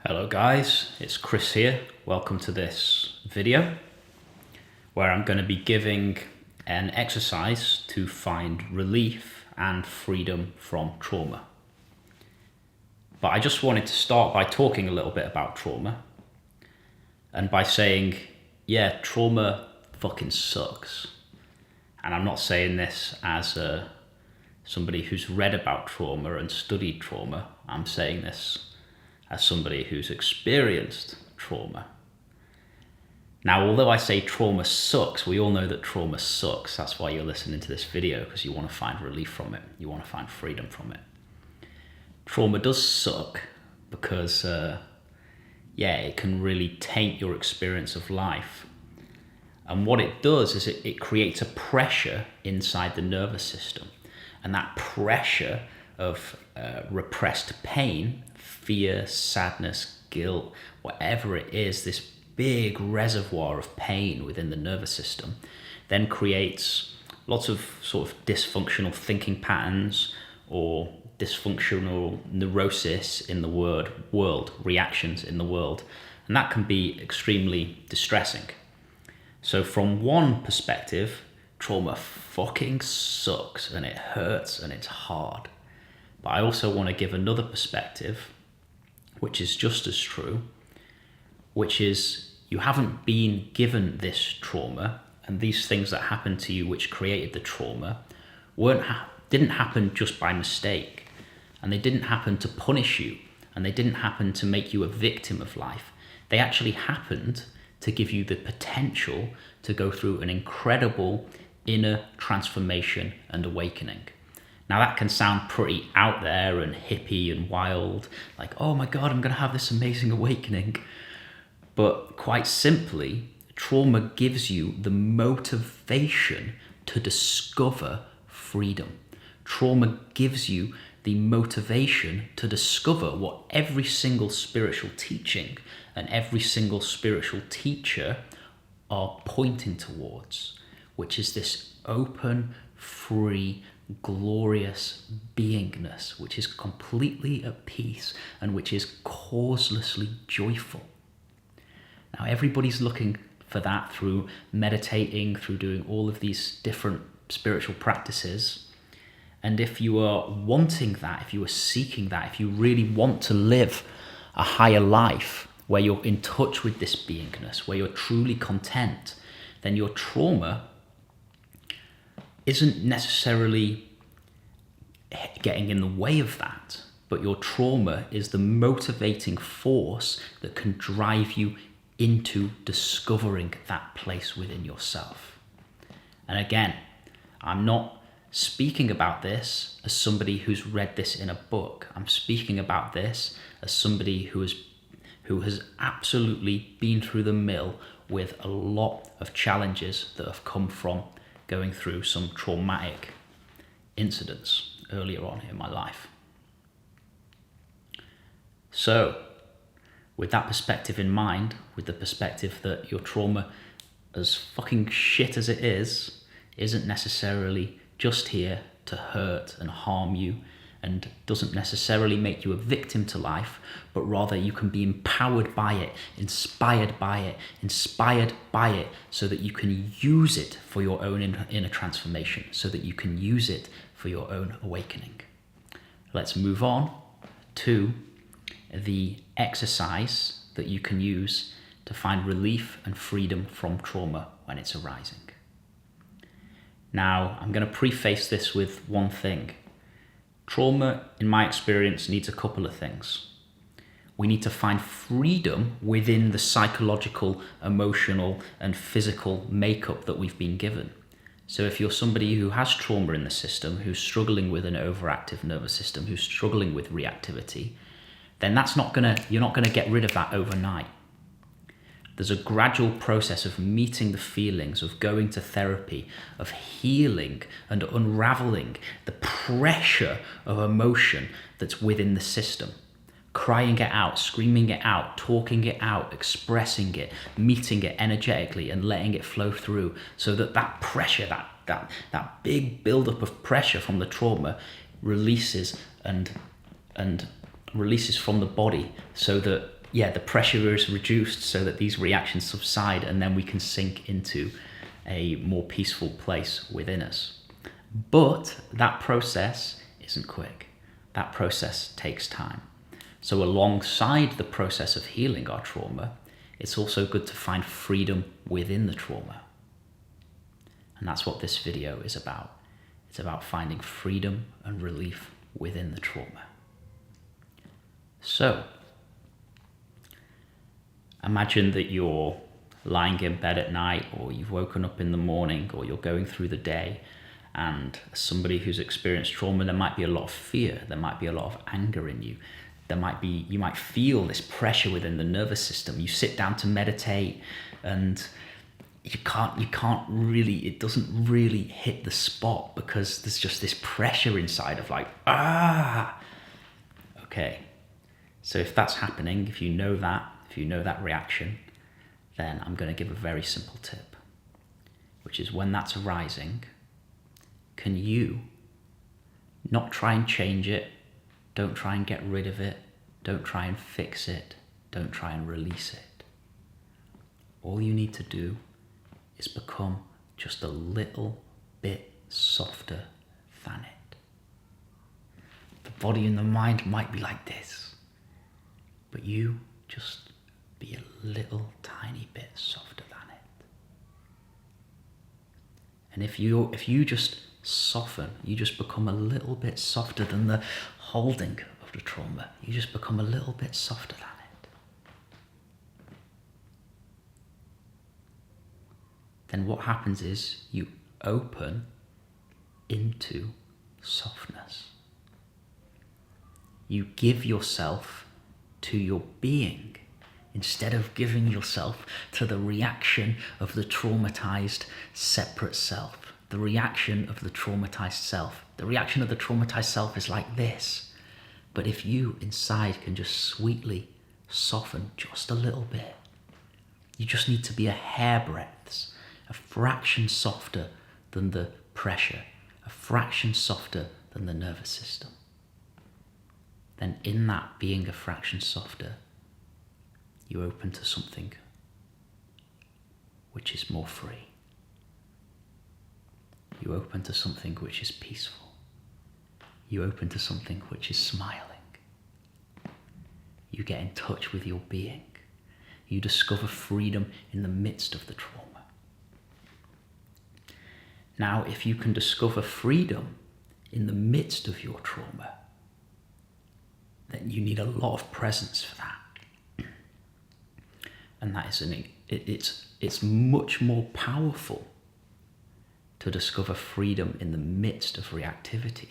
Hello guys, it's Chris here. Welcome to this video where I'm going to be giving an exercise to find relief and freedom from trauma. But I just wanted to start by talking a little bit about trauma and by saying, yeah, trauma fucking sucks. And I'm not saying this as somebody who's read about trauma and studied trauma. I'm saying this as somebody who's experienced trauma. Now, although I say trauma sucks, we all know that trauma sucks. That's why you're listening to this video, because you want to find relief from it. You want to find freedom from it. Trauma does suck because, it can really taint your experience of life. And what it does is it creates a pressure inside the nervous system. And that pressure of repressed pain, fear, sadness, guilt, whatever it is, this big reservoir of pain within the nervous system, then creates lots of sort of dysfunctional thinking patterns or dysfunctional neurosis in the world, reactions in the world. And that can be extremely distressing. So from one perspective, trauma fucking sucks and it hurts and it's hard. But I also want to give another perspective, which is just as true, which is you haven't been given this trauma, and these things that happened to you which created the trauma didn't happen just by mistake, and they didn't happen to punish you, and they didn't happen to make you a victim of life. They actually happened to give you the potential to go through an incredible inner transformation and awakening. Now that can sound pretty out there and hippie and wild, like, oh my God, I'm going to have this amazing awakening. But quite simply, trauma gives you the motivation to discover freedom. Trauma gives you the motivation to discover what every single spiritual teaching and every single spiritual teacher are pointing towards, which is this open, free, glorious beingness, which is completely at peace and which is causelessly joyful. Now, everybody's looking for that through meditating, through doing all of these different spiritual practices. And if you are wanting that, if you are seeking that, if you really want to live a higher life where you're in touch with this beingness, where you're truly content, then your trauma isn't necessarily getting in the way of that, but your trauma is the motivating force that can drive you into discovering that place within yourself. And again, I'm not speaking about this as somebody who's read this in a book. I'm speaking about this as somebody who has absolutely been through the mill with a lot of challenges that have come from going through some traumatic incidents earlier on in my life. So, with that perspective in mind, with the perspective that your trauma, as fucking shit as it isn't necessarily just here to hurt and harm you, and doesn't necessarily make you a victim to life, but rather you can be empowered by it, inspired by it, so that you can use it for your own inner transformation, so that you can use it for your own awakening. Let's move on to the exercise that you can use to find relief and freedom from trauma when it's arising. Now, I'm going to preface this with one thing. Trauma, in my experience, needs a couple of things. We need to find freedom within the psychological, emotional, and physical makeup that we've been given. So if you're somebody who has trauma in the system, who's struggling with an overactive nervous system, who's struggling with reactivity, then you're not gonna get rid of that overnight. There's a gradual process of meeting the feelings, of going to therapy, of healing and unraveling the pressure of emotion that's within the system. Crying it out, screaming it out, talking it out, expressing it, meeting it energetically and letting it flow through, so that pressure, that big buildup of pressure from the trauma releases and releases from the body, so that the pressure is reduced so that these reactions subside, and then we can sink into a more peaceful place within us. But that process isn't quick. That process takes time. So alongside the process of healing our trauma, it's also good to find freedom within the trauma. And that's what this video is about. It's about finding freedom and relief within the trauma. So, imagine that you're lying in bed at night, or you've woken up in the morning, or you're going through the day, and as somebody who's experienced trauma, there might be a lot of fear, there might be a lot of anger in you. You might feel this pressure within the nervous system. You sit down to meditate and you can't really, it doesn't really hit the spot because there's just this pressure inside of like, Okay, so if that's happening, if you know that reaction, then I'm going to give a very simple tip, which is when that's arising, can you not try and change it? Don't try and get rid of it. Don't try and fix it. Don't try and release it. All you need to do is become just a little bit softer than it. The body and the mind might be like this, but you just be a little tiny bit softer than it. And if you just soften, you just become a little bit softer than the holding of the trauma. You just become a little bit softer than it. Then what happens is you open into softness. You give yourself to your being instead of giving yourself to the reaction of the traumatized separate self. The reaction of the traumatized self. The reaction of the traumatized self is like this. But if you inside can just sweetly soften just a little bit, you just need to be a hairbreadth, a fraction softer than the pressure, a fraction softer than the nervous system. Then in that being a fraction softer, you open to something which is more free. You open to something which is peaceful. You open to something which is smiling. You get in touch with your being. You discover freedom in the midst of the trauma. Now, if you can discover freedom in the midst of your trauma, then you need a lot of presence for that. And that is it's much more powerful to discover freedom in the midst of reactivity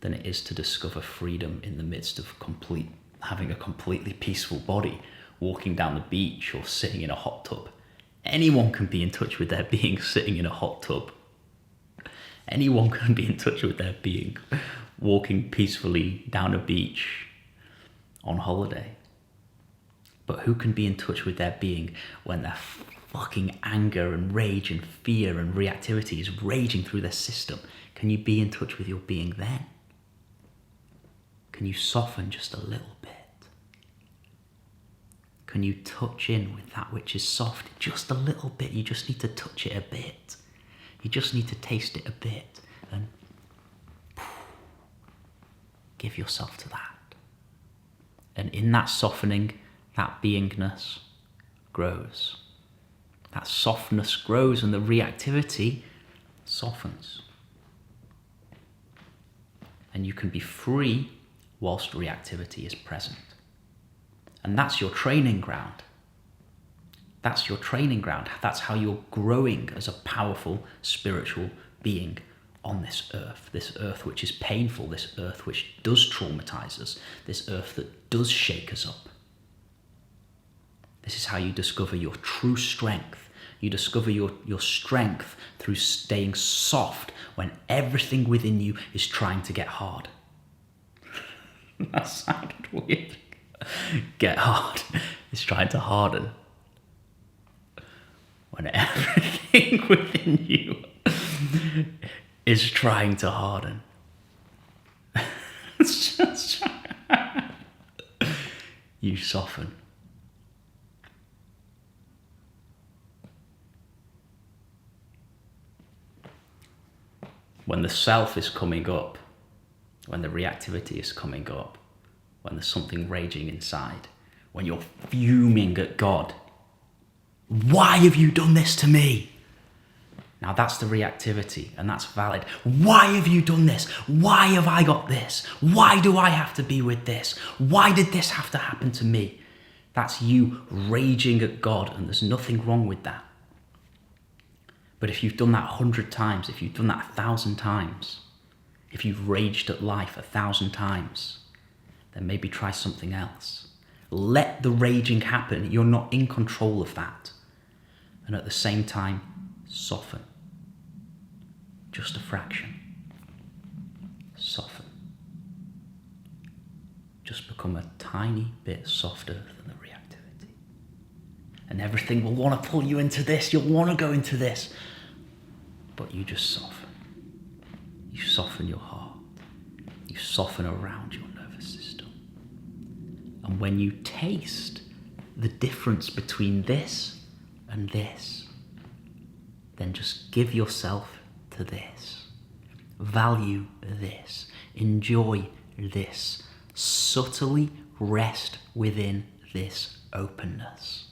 than it is to discover freedom in the midst of having a completely peaceful body, walking down the beach or sitting in a hot tub. Anyone can be in touch with their being sitting in a hot tub. Anyone can be in touch with their being walking peacefully down a beach on holiday. But who can be in touch with their being when their fucking anger and rage and fear and reactivity is raging through their system? Can you be in touch with your being then? Can you soften just a little bit? Can you touch in with that which is soft just a little bit? You just need to touch it a bit. You just need to taste it a bit and give yourself to that. And in that softening, that beingness grows. That softness grows and the reactivity softens. And you can be free whilst reactivity is present. And that's your training ground. That's your training ground. That's how you're growing as a powerful spiritual being on this earth which is painful, this earth which does traumatize us, this earth that does shake us up. This is how you discover your true strength. You discover your strength through staying soft when everything within you is trying to get hard. That sounded weird. Get hard. It's trying to harden. When everything within you is trying to harden. you soften. When the self is coming up, when the reactivity is coming up, when there's something raging inside, when you're fuming at God, why have you done this to me? Now that's the reactivity, and that's valid. Why have you done this? Why have I got this? Why do I have to be with this? Why did this have to happen to me? That's you raging at God, and there's nothing wrong with that. But if you've done that 100 times, if you've done that 1,000 times, if you've raged at life 1,000 times, then maybe try something else. Let the raging happen. You're not in control of that. And at the same time, soften. Just a fraction. Soften. Just become a tiny bit softer than the reactivity. And everything will want to pull you into this. You'll want to go into this. But you just soften. You soften your heart. You soften around your nervous system. And when you taste the difference between this and this, then just give yourself to this. Value this. Enjoy this. Subtly rest within this openness.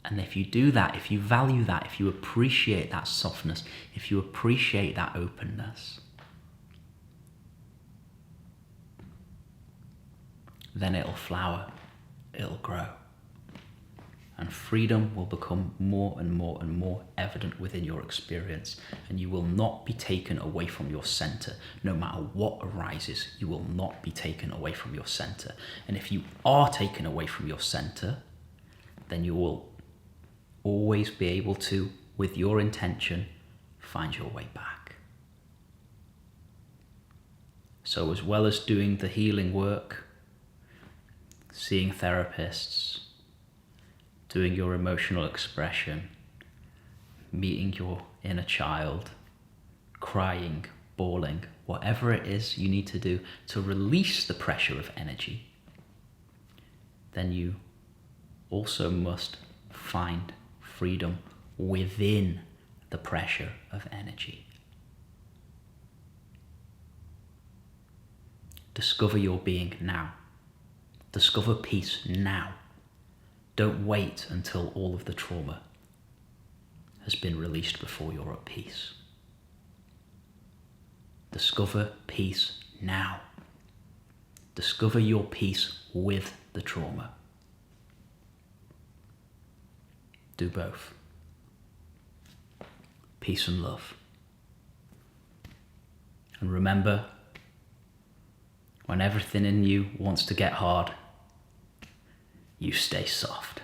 And if you do that, if you value that, if you appreciate that softness, if you appreciate that openness, then it'll flower, it'll grow. And freedom will become more and more and more evident within your experience, and you will not be taken away from your center. No matter what arises, you will not be taken away from your center. And if you are taken away from your center, then you will always be able to, with your intention, find your way back. So as well as doing the healing work, seeing therapists, doing your emotional expression, meeting your inner child, crying, bawling, whatever it is you need to do to release the pressure of energy, then you also must find freedom within the pressure of energy. Discover your being now. Discover peace now. Don't wait until all of the trauma has been released before you're at peace. Discover peace now. Discover your peace with the trauma. Do both. Peace and love. And remember, when everything in you wants to get hard, you stay soft.